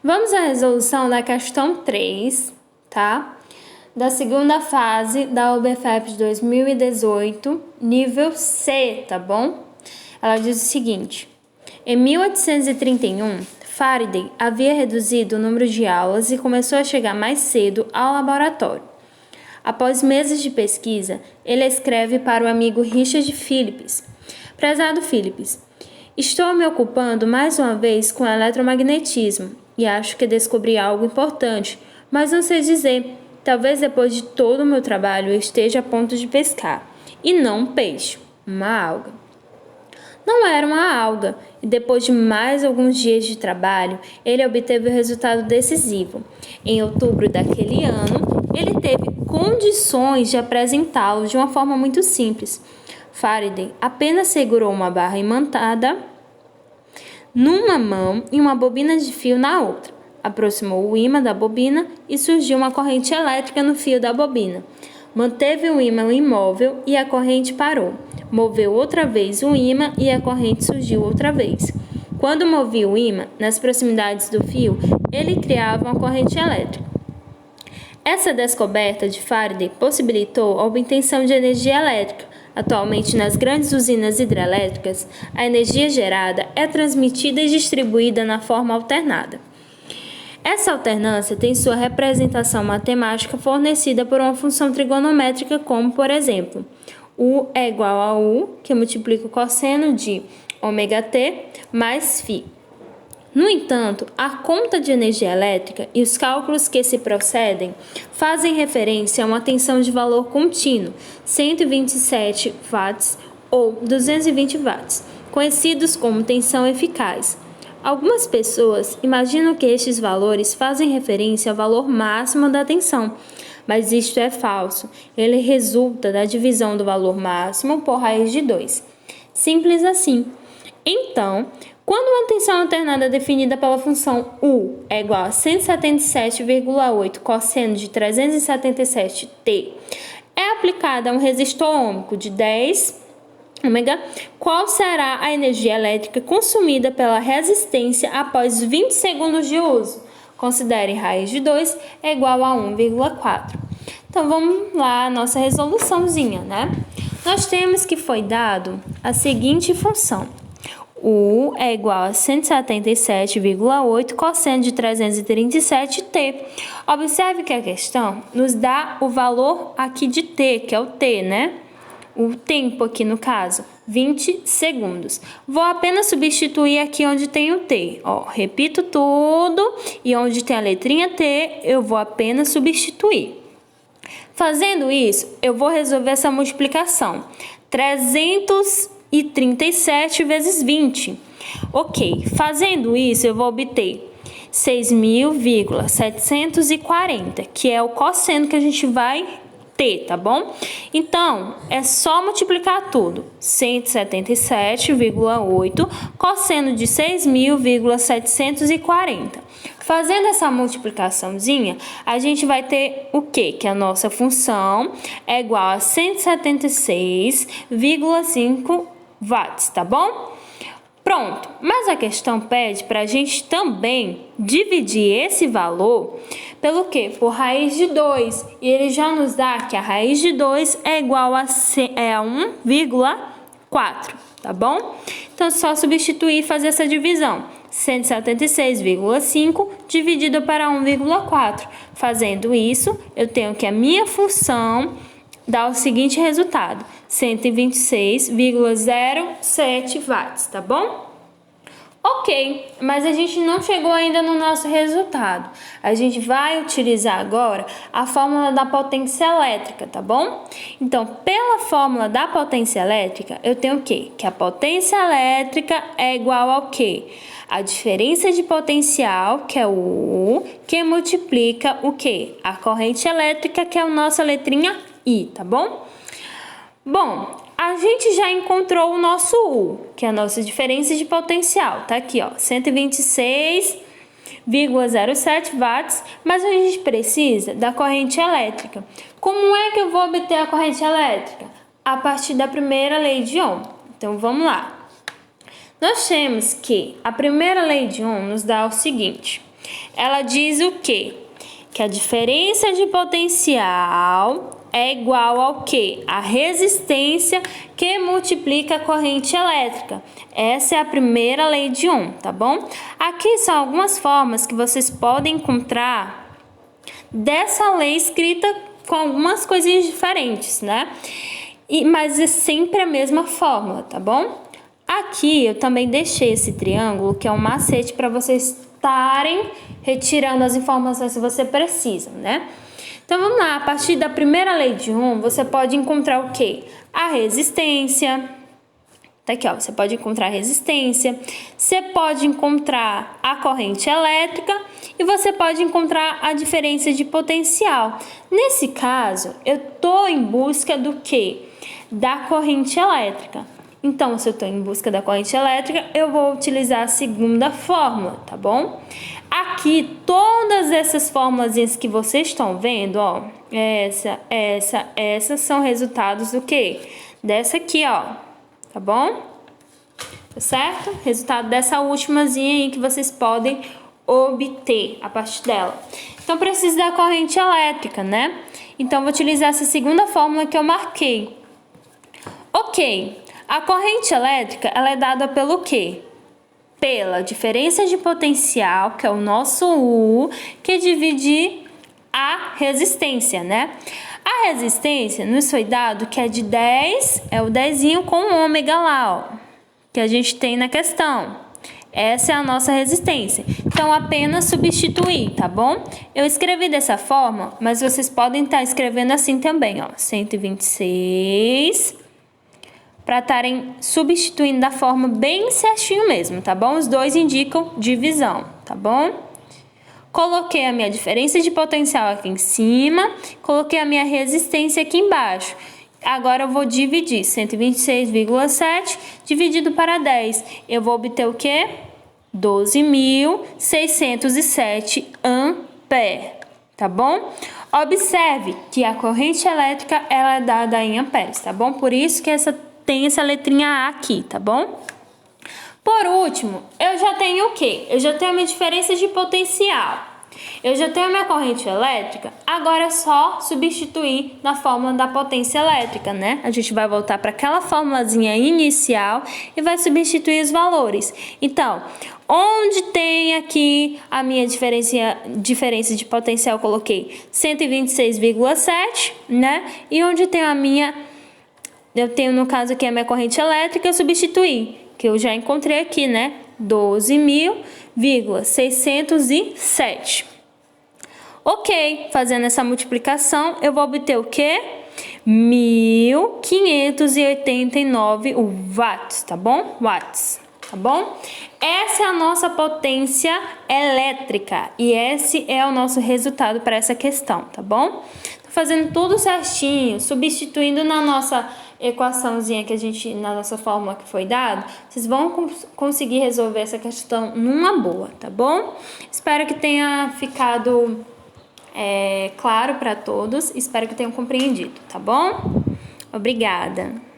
Vamos à resolução da questão 3, tá? Da segunda fase da OBFEP de 2018, nível C, tá bom? Ela diz o seguinte: em 1831, Faraday havia reduzido o número de aulas e começou a chegar mais cedo ao laboratório. Após meses de pesquisa, ele escreve para o amigo Richard Phillips: Prezado Phillips, estou me ocupando mais uma vez com eletromagnetismo e acho que descobri algo importante, mas não sei dizer. Talvez depois de todo o meu trabalho eu esteja a ponto de pescar, e não um peixe, uma alga. Não era uma alga, e depois de mais alguns dias de trabalho, ele obteve o resultado decisivo. Em outubro daquele ano, ele teve condições de apresentá-lo de uma forma muito simples. Faraday apenas segurou uma barra imantada numa mão e uma bobina de fio na outra. Aproximou o ímã da bobina e surgiu uma corrente elétrica no fio da bobina. Manteve o ímã imóvel e a corrente parou. Moveu outra vez o ímã e a corrente surgiu outra vez. Quando movia o ímã nas proximidades do fio, ele criava uma corrente elétrica. Essa descoberta de Faraday possibilitou a obtenção de energia elétrica. Atualmente, nas grandes usinas hidrelétricas, a energia gerada é transmitida e distribuída na forma alternada. Essa alternância tem sua representação matemática fornecida por uma função trigonométrica como, por exemplo, U é igual a U, que multiplica o cosseno de ômega-t mais φ. No entanto, a conta de energia elétrica e os cálculos que se procedem fazem referência a uma tensão de valor contínuo, 127 watts ou 220 watts, conhecidos como tensão eficaz. Algumas pessoas imaginam que estes valores fazem referência ao valor máximo da tensão, mas isto é falso. Ele resulta da divisão do valor máximo por raiz de 2. Simples assim. Então, quando uma tensão alternada definida pela função U é igual a 177,8 cosseno de 377t é aplicada a um resistor ohmico de 10 ômega, qual será a energia elétrica consumida pela resistência após 20 segundos de uso? Considere raiz de 2 é igual a 1,4. Então, vamos lá, a nossa resoluçãozinha, né? Nós temos que foi dado a seguinte função. U é igual a 177,8 cosseno de 337t. Observe que a questão nos dá o valor aqui de t, que é o t, né? O tempo aqui no caso, 20 segundos. Vou apenas substituir aqui onde tem o t. Ó, repito tudo e onde tem a letrinha t, eu vou apenas substituir. Fazendo isso, eu vou resolver essa multiplicação. 337 vezes 20. Ok, fazendo isso, eu vou obter 6.740, que é o cosseno que a gente vai ter, tá bom? Então, é só multiplicar tudo. 177,8 cosseno de 6.740. Fazendo essa multiplicaçãozinha, a gente vai ter o quê? Que a nossa função é igual a 176,5 watts, tá bom? Pronto, mas a questão pede para a gente também dividir esse valor pelo quê? Por raiz de 2. E ele já nos dá que a raiz de 2 é igual a 1,4, tá bom? Então, é só substituir e fazer essa divisão. 176,5 dividido para 1,4. Fazendo isso, eu tenho que a minha função dá o seguinte resultado: 126,07 watts, tá bom? Ok, mas a gente não chegou ainda no nosso resultado. A gente vai utilizar agora a fórmula da potência elétrica, tá bom? Então, pela fórmula da potência elétrica, eu tenho o quê? Que a potência elétrica é igual ao quê? A diferença de potencial, que é o U, que multiplica o quê? A corrente elétrica, que é a nossa letrinha I, tá bom? Bom, a gente já encontrou o nosso U, que é a nossa diferença de potencial. Tá aqui, ó, 126,07 watts, mas a gente precisa da corrente elétrica. Como é que eu vou obter a corrente elétrica? A partir da primeira lei de Ohm. Então, vamos lá. Nós temos que a primeira lei de Ohm nos dá o seguinte: Ela diz o quê? Que a diferença de potencial é igual ao quê? A resistência que multiplica a corrente elétrica. Essa é a primeira lei de Ohm, tá bom? Aqui são algumas formas que vocês podem encontrar dessa lei escrita com algumas coisinhas diferentes, né? Mas é sempre a mesma fórmula, tá bom? Aqui eu também deixei esse triângulo, que é um macete para vocês estarem retirando as informações que você precisa, né? Então vamos lá, a partir da primeira lei de Ohm, você pode encontrar o quê? A resistência. Tá aqui, ó, você pode encontrar a resistência, você pode encontrar a corrente elétrica e você pode encontrar a diferença de potencial. Nesse caso, eu tô em busca do quê? Da corrente elétrica. Então, se eu estou em busca da corrente elétrica, eu vou utilizar a segunda fórmula, tá bom? Aqui, todas essas fórmulas que vocês estão vendo, ó, essas são resultados do quê? Dessa aqui, ó, tá bom? Tá certo? Resultado dessa últimazinha aí que vocês podem obter a partir dela. Então, preciso da corrente elétrica, né? Então, vou utilizar essa segunda fórmula que eu marquei. Ok. A corrente elétrica, ela é dada pelo quê? Pela diferença de potencial, que é o nosso U, que divide a resistência, né? A resistência nos foi dado que é de 10, é o 10 com o ômega lá, ó, que a gente tem na questão. Essa é a nossa resistência. Então, apenas substituir, tá bom? Eu escrevi dessa forma, mas vocês podem estar escrevendo assim também, ó, 126... para estarem substituindo da forma bem certinho mesmo, tá bom? Os dois indicam divisão, tá bom? Coloquei a minha diferença de potencial aqui em cima, coloquei a minha resistência aqui embaixo. Agora eu vou dividir 126,7 dividido para 10. Eu vou obter o quê? 12.607 amperes, tá bom? Observe que a corrente elétrica ela é dada em amperes, tá bom? Por isso que tem essa letrinha A aqui, tá bom? Por último, eu já tenho o quê? Eu já tenho a minha diferença de potencial. Eu já tenho a minha corrente elétrica. Agora é só substituir na fórmula da potência elétrica, né? A gente vai voltar para aquela formulazinha inicial e vai substituir os valores. Então, onde tem aqui a minha diferença de potencial, eu coloquei 126,7, né? E onde tem a minha... Eu tenho, no caso aqui, a minha corrente elétrica, eu substituí, que eu já encontrei aqui, né? 12.607. Ok, fazendo essa multiplicação, eu vou obter o quê? 1.589 watts, tá bom? Watts, tá bom? Essa é a nossa potência elétrica e esse é o nosso resultado para essa questão, tá bom? Tô fazendo tudo certinho, substituindo na nossa equaçãozinha que a gente, na nossa fórmula que foi dado, vocês vão conseguir resolver essa questão numa boa, tá bom? Espero que tenha ficado claro para todos, espero que tenham compreendido, tá bom? Obrigada!